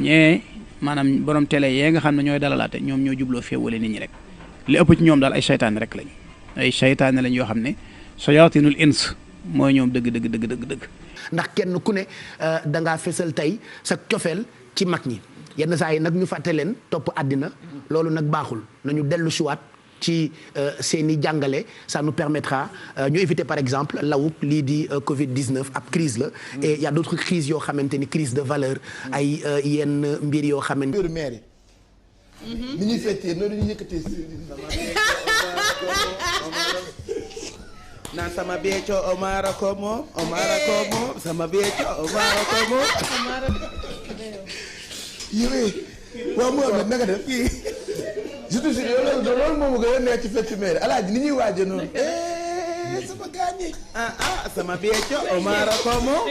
ñee maanaam borom télé yee nga xam ne ñooy dalalaate ñoom ñoo jubloo féewale nit ñi rek li ëpp ci ñoom daal ay saytaane rek lañ ay saytaane lañ yoo xam ne sayaatinul ins mooy ñoom dëgg. ndax kenn ku ne da ngaa fesal tey sa cofeel ci mag ñi yenn saa yi nag ñu fàtte leen topp àddina loolu nag baaxul nañu dellu siwaat ci seeni jàngale ça nous permettra ñu éviter par exemple lawub lii di Covid-19 ab crise la et il y a d'autres crises yoo xamante ni crise de valeur ay yenn mbir yoo xamante ni ñuy fettee noonu ñu yëkkatee naan sama beeco Omara ko moom sama beeco Omara ko moom yéwee waaw Mohamed naka def kii surtout si loolu moom gën a nekk ci fecc meer alaaji ni ñuy waaje noonu sama gaañi sama beeco Omara ko moom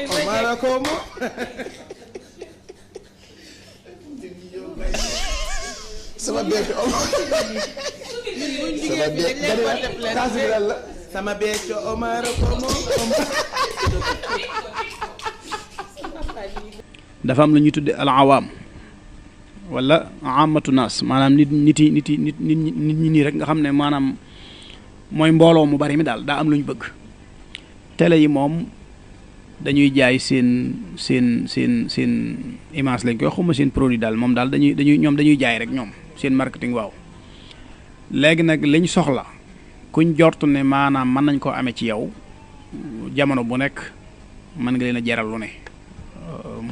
sama beeco sama beeco Omara ko moom dafa am lu ñuy tudde al awaam wala amatu naas maanaam nit ñi nii rek nga xam ne maanaam mooy mbooloo mu bari mi daal daa am lu ñu bëgg télé yi moom dañuy jaay seen image lañ koy xuma seen produit daal moom daal dañuy jaay rek ñoom seen marketing waaw léegi nag liñ soxla kuñ jortu ne maanaam mën nañ koo amee ci yow jamono bu nekk mën nga leen a jaral lu ne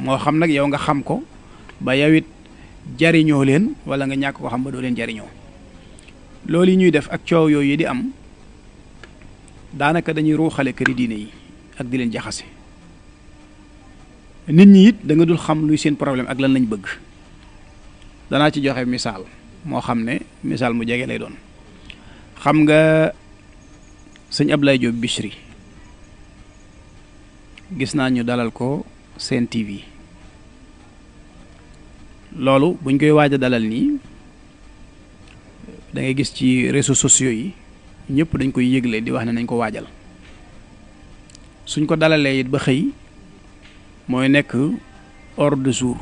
moo xam nag yow nga xam ko ba yow it jariñoo leen wala nga ñàkk ko xam ba doo leen jariñoo loolu yi ñuy def ak coow yooyu di am daanaka dañuy ruuxale këri diine yi ak di leen jaxase nit ñi it da nga dul xam luy seen problème ak lan lañ bëgg danaa ci joxe misaal moo xam ne misaal mu jege lay doon xam nga sëñ Ablaye Diop Bichri gis naa ñu dalal ko Sen TV loolu buñ koy waaj a dalal nii da ngay gis ci réseaux sociaux yi ñëpp dañ koy yëgle di wax ne nañ ko waajal suñ ko dalalee it ba xëy mooy nekk ordre du jour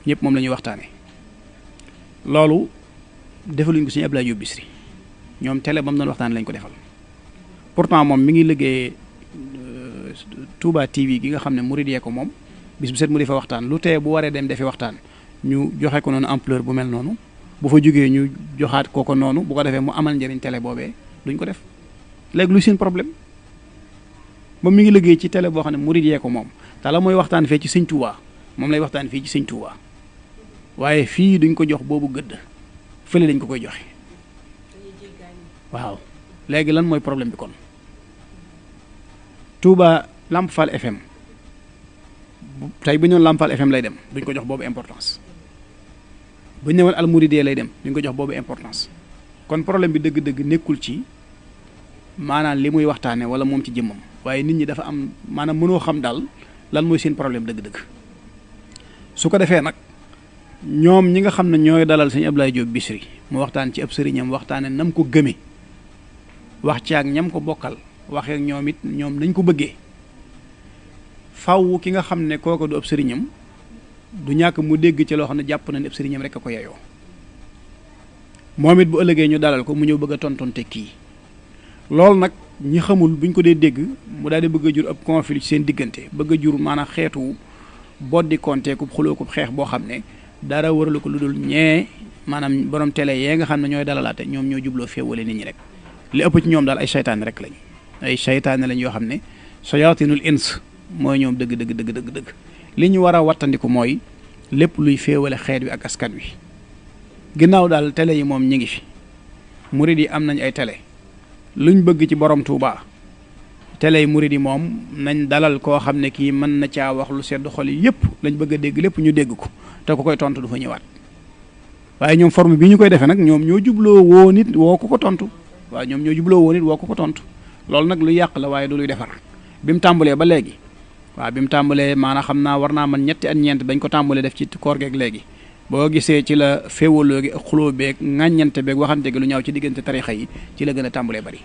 ñëpp moom la ñuy waxtaane loolu defaluñ ko suñu Abdoulaye Diop Bichri ñoom télé ba mu doon waxtaan lañ ko defal pourtant moom mi ngi liggéey Touba TV gi nga xam ne murid yee ko moom bis bu set mu di fa waxtaan lu tee bu waree dem defi waxtaan ñu joxe ko noonu ampleur bu mel noonu bu fa jógee ñu joxaat kooko noonu bu ko defee mu amal njëriñ télé boobee duñ ko def léegi lu seen problème ba mi ngi liggéey ci télé boo xam ne murid yee ko moom te la mooy waxtaan fee ci sëñ Touba moom lay waxtaan fii ci sëñ Touba waaye fii duñ ko jox boobu gëdd fële lañ ko koy joxe waaw léegi lan mooy problème bi kon Touba Lamp Fall FM tey bu ñu Lamp Fall FM lay dem duñ ko jox boobu importance bu ñu ñëwoon Al Mouridiyyah lay dem duñ ko jox boobu importance kon problème bi dëgg-dëgg nekkul ci maanaam li muy waxtaane wala moom ci jëmmam waaye nit ñi dafa am maanaam mënoo xam daal lan mooy seen problème dëgg-dëgg su ko defee nag ñoom ñi nga xam ne ñooy dalal sëñ Abdoulaye Diop Bichri mu waxtaan ci ab sëriñam waxtaane nam ko gëme wax ci ak ñam ko bokkal waxee ak ñoom it ñoom nañ ko bëggee faw ki nga xam ne kooku du ab sëriñam du ñàkk mu dégg ci loo xam ne jàpp na ne ab sëriñam rek a ko yeyoo moom it bu ëllëgee ñu dalal ko mu ñëw bëgg a tontonte kii loolu nag ñi xamul buñ ko dee dégg mu daal di bëgg a jur ab conflit seen diggante bëgg a jur maanaam xeetu boddi konteekub xulóokub xeex boo xam ne dara waralu ko lu dul ñee maanaam borom télé yee nga xam ne ñooy dalalaate ñoom ñoo jubloo féewale nit ñi rek li ëpp ci ñoom daal ay saytaane rek lañ ay saytaane lañ yoo xam ne sayaatinul ins mooy ñoom dëgg li ñu war a wattandiku mooy lépp luy féewale xeet wi ak askan wi ginnaaw daal télé yi moom ñi ngi fi murid yi am nañ ay télé luñ bëgg ci borom Touba télé yi murid yi moom nañ dalal koo xam ne kii mën na caa wax lu sedd xol yi yëpp lañ bëgg a dégg lépp ñu dégg ko te ku koy tontu du fa ñëwaat waaye ñoom forme bi ñu koy defee nag ñoom ñoo jubloo woo nit woo ko tontu waaye ñoom ñoo jubloo woo nit woo ko tontu loolu nag lu yàq la waaye du luy defar bi mu tàmbalee ba léegi waaw bi mu tàmbalee maanaam xam naa war naa man ñetti at ñeent bañ ko tàmbalee def ci koor geeg léegi boo gisee ci la féewaloo gi ak xuloo beeg ŋàññante beeg waxante gi lu ñaaw ci diggante tarixa yi ci la gën a tàmbalee bari